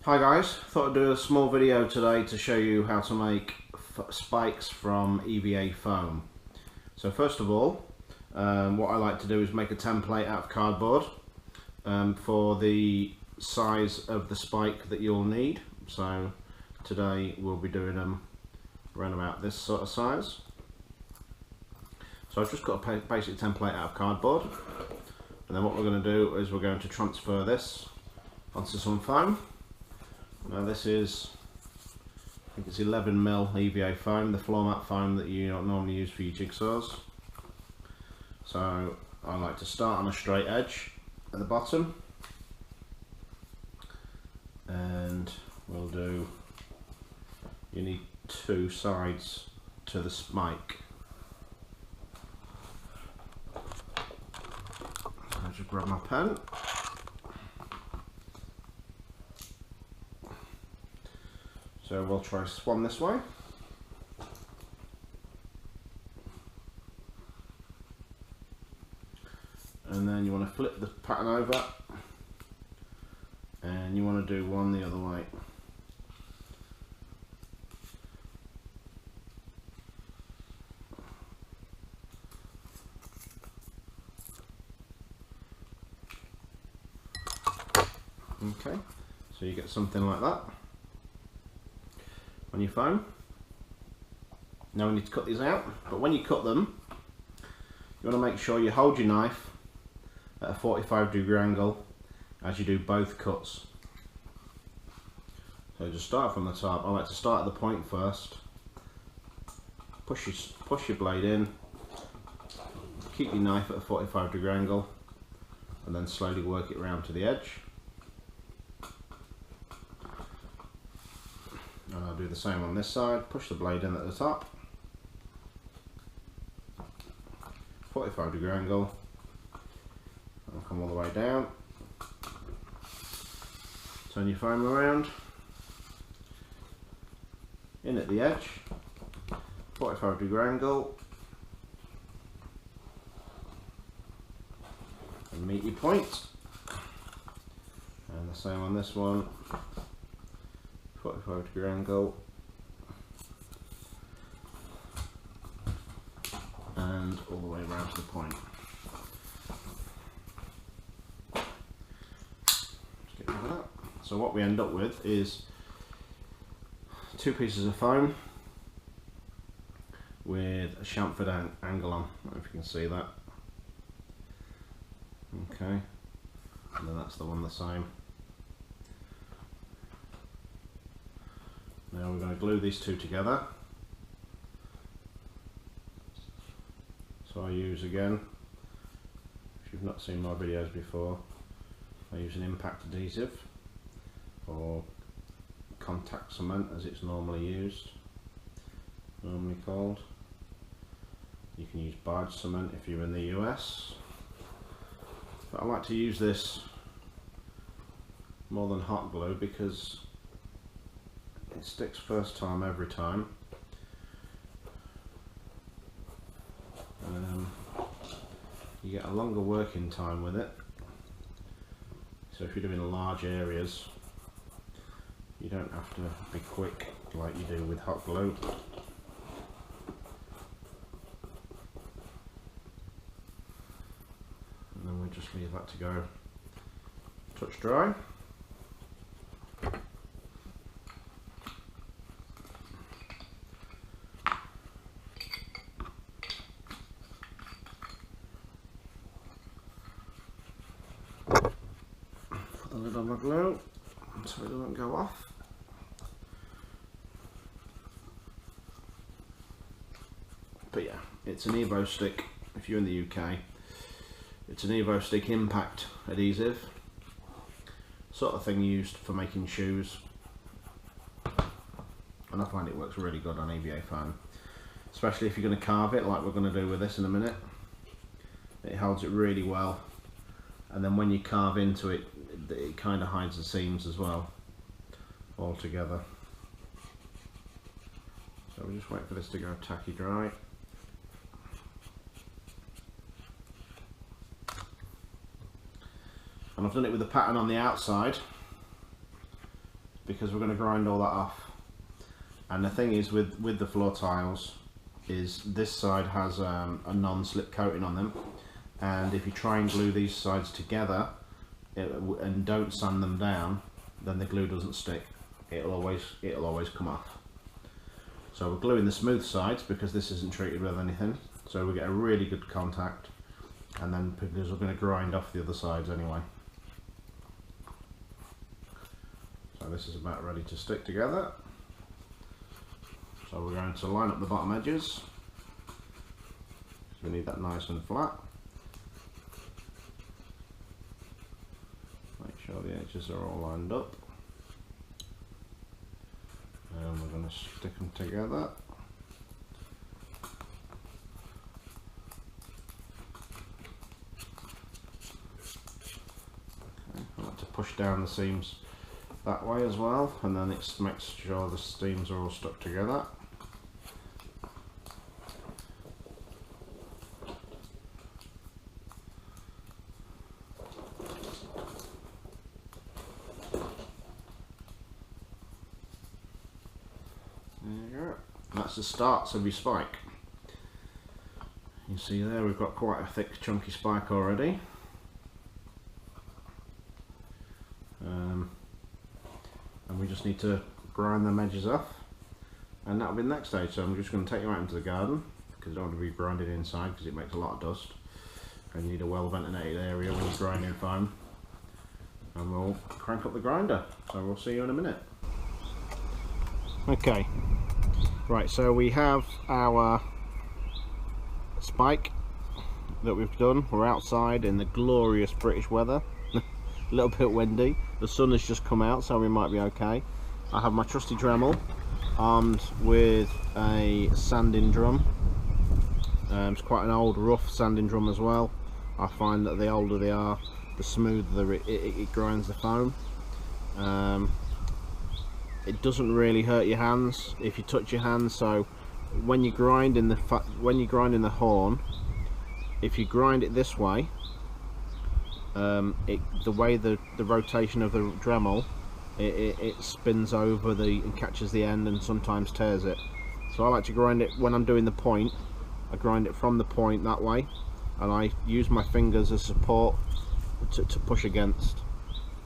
Hi guys, thought I'd do a small video today to show you how to make spikes from EVA foam. So first of all, what I like to do is make a template out of cardboard for the size of the spike that you'll need. So today we'll be doing them around about this sort of size. So I've just got a basic template out of cardboard, and then what we're going to do is we're going to transfer this onto some foam. Now this is, I think it's 11mm EVA foam, the floor mat foam that you don't normally use for your jigsaws. So I like to start on a straight edge at the bottom, and we'll do, you need two sides to the spike. So I'll just grab my pen. So we'll try one this way. And then you want to flip the pattern over, and you want to do one the other way. Okay, so you get something like that on your foam. Now we need to cut these out, but when you cut them, you want to make sure you hold your knife at a 45-degree angle as you do both cuts. So just start from the top. I like to start at the point first, push your blade in, keep your knife at a 45-degree angle, and then slowly work it round to the edge. And I'll do the same on this side, push the blade in at the top, 45-degree angle, and come all the way down, turn your foam around, in at the edge, 45-degree angle, and meet your point, and the same on this one, 45-degree angle, and all the way around to the point. Just get rid of that. So what we end up with is two pieces of foam with a chamfered angle on. I don't know if you can see that. Okay, and then that's the one the same. Now we're going to glue these two together. So I use, again, if you've not seen my videos before, I use an impact adhesive, or contact cement as it's normally called. You can use barge cement if you're in the US, but I like to use this more than hot glue because it sticks first time every time. You get a longer working time with it, so if you're doing large areas you don't have to be quick like you do with hot glue. And then we just leave that to go touch dry. Put the lid on the glue so it doesn't go off. But yeah, it's an EVA stick. If you're in the UK, it's an EVA stick impact adhesive, sort of thing used for making shoes, and I find it works really good on EVA foam, especially if you're going to carve it like we're going to do with this in a minute. It holds it really well, and then when you carve into it, it kind of hides the seams as well all together. So we just wait for this to go tacky dry. And I've done it with the pattern on the outside because we're going to grind all that off. And the thing is with the floor tiles is this side has a non-slip coating on them, and if you try and glue these sides together and don't sand them down, then the glue doesn't stick. It'll always come off. So we're gluing the smooth sides because this isn't treated with anything, so we get a really good contact, and then because we're going to grind off the other sides anyway. So this is about ready to stick together. So we're going to line up the bottom edges. We need that nice and flat. Make sure the edges are all lined up. And we're going to stick them together. Okay, I like to push down the seams that way as well, and then it makes sure the seams are all stuck together. That's the starts of your spike. You see there we've got quite a thick chunky spike already. And we just need to grind them edges off, and that'll be the next stage. So I'm just going to take you out into the garden because I don't want to be grinding inside because it makes a lot of dust, and you need a well ventilated area when you're grinding foam. And we'll crank up the grinder, so we'll see you in a minute. Okay. Right, so we have our spike that we've done. We're outside in the glorious British weather. A little bit windy. The sun has just come out, so we might be okay. I have my trusty Dremel armed with a sanding drum. It's quite an old, rough sanding drum as well. I find that the older they are, the smoother it grinds the foam. It doesn't really hurt your hands if you touch your hands. So when you grind in the horn, if you grind it this way, the way the rotation of the Dremel, it spins over and catches the end and sometimes tears it. So I like to grind it when I'm doing the point. I grind it from the point that way, and I use my fingers as support to push against.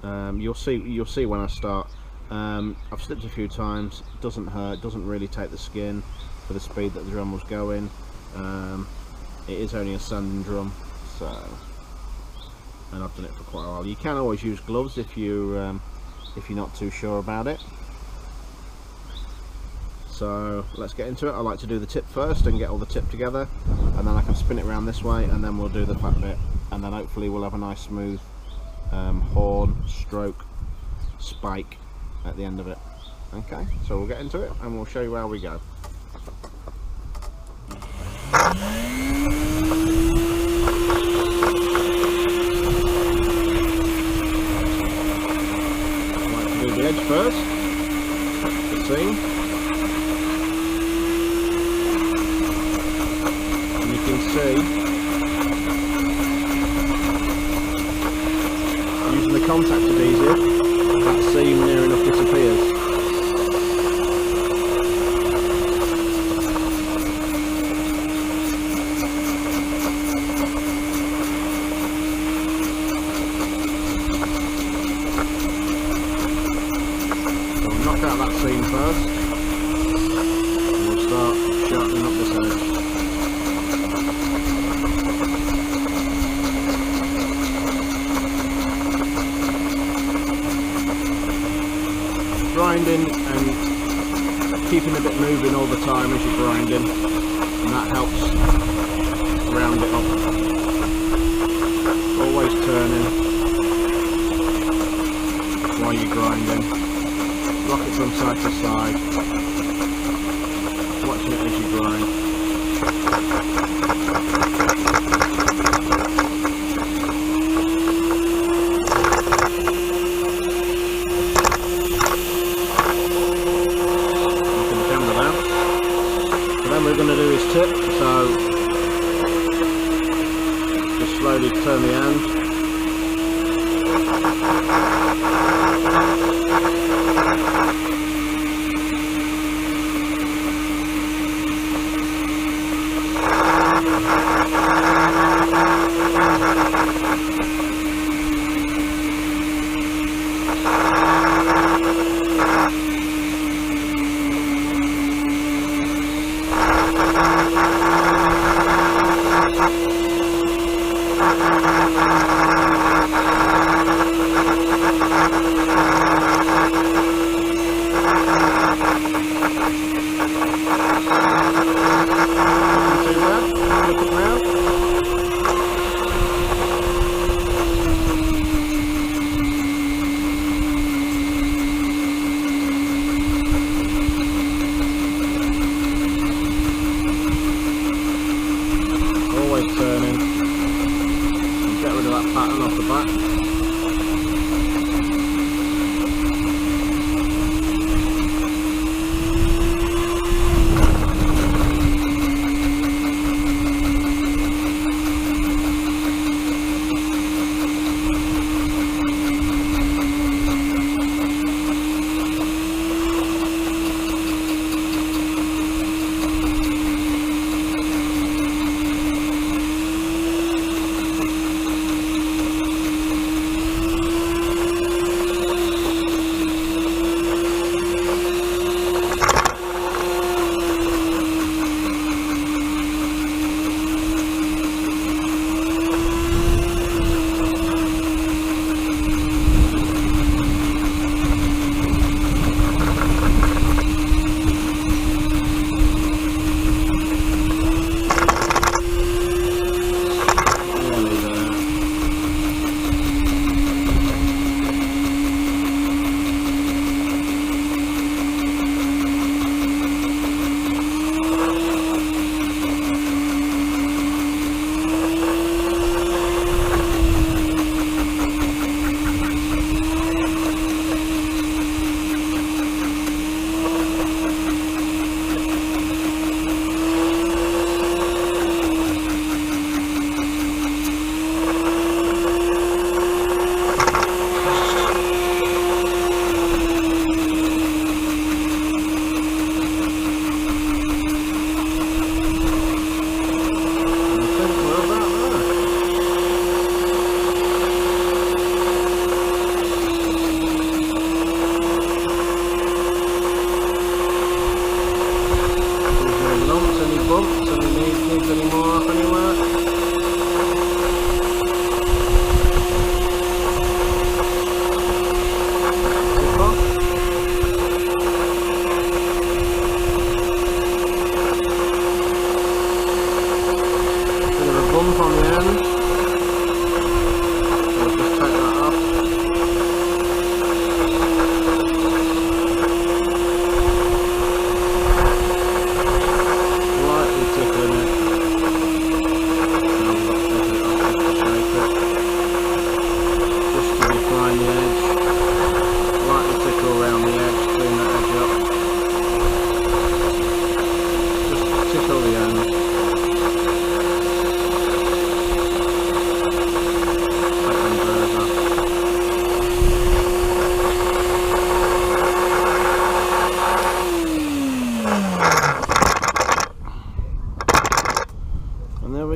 You'll see when I start. I've slipped a few times. It doesn't hurt, doesn't really take the skin for the speed that the Dremel's going. It is only a sanding drum, so, and I've done it for quite a while. You can always use gloves if you're not too sure about it. So let's get into it. I like to do the tip first and get all the tip together, and then I can spin it around this way, and then we'll do the flat bit, and then hopefully we'll have a nice smooth horn stroke spike at the end of it. Okay, so we'll get into it and we'll show you how we go. Like to do the edge first, the seam, and you can see using the contact adhesive, that seam near enough disappears. So we'll knock out that seam first, and we'll start sharpening up this edge. Grinding and keeping the bit moving all the time as you're grinding, and that helps round it up. Always turning while you're grinding, rock it from side to side, watching it as you grind. We're going to do his tip, so just slowly turn the hand, Turning and get rid of that pattern off the back.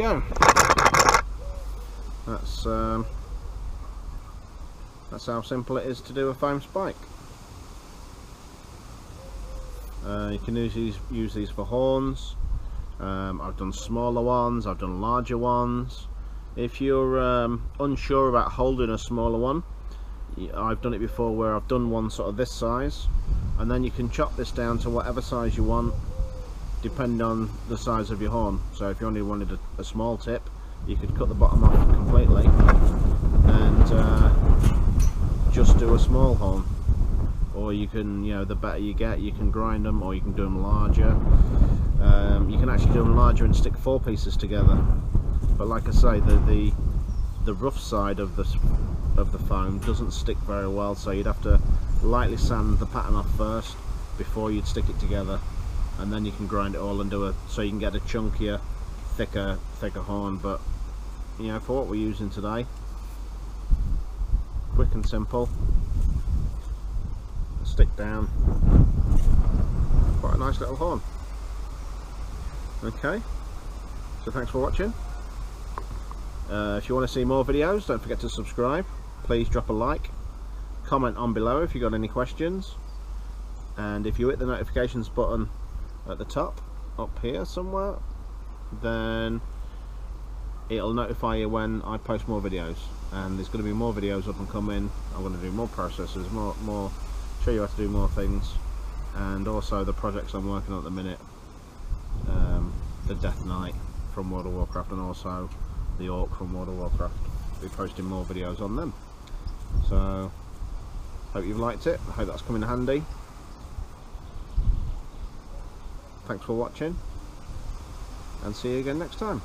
go. That's how simple it is to do a foam spike. You can use these for horns. I've done smaller ones, I've done larger ones. If you're unsure about holding a smaller one, I've done it before where I've done one sort of this size, and then you can chop this down to whatever size you want depending on the size of your horn. So if you only wanted a small tip, you could cut the bottom off completely and just do a small horn. Or you can, you know, the better you get, you can grind them, or you can do them larger. You can actually do them larger and stick 4 pieces together. But like I say, the rough side of the foam doesn't stick very well, so you'd have to lightly sand the pattern off first before you'd stick it together, and then you can grind it all and do so you can get a chunkier, thicker horn. But you know, for what we're using today, quick and simple. Stick down. Quite a nice little horn. Okay, so thanks for watching. If you want to see more videos, don't forget to subscribe. Please drop a like, comment on below if you got any questions, and if you hit the notifications button at the top up here somewhere, then it'll notify you when I post more videos. And there's going to be more videos up and coming. I'm going to do more processes, more show you how to do more things, and also the projects I'm working on at the minute, the Death Knight from World of Warcraft and also the Orc from World of Warcraft. I'll be posting more videos on them. So hope you've liked it. I hope that's come in handy. Thanks for watching, and see you again next time.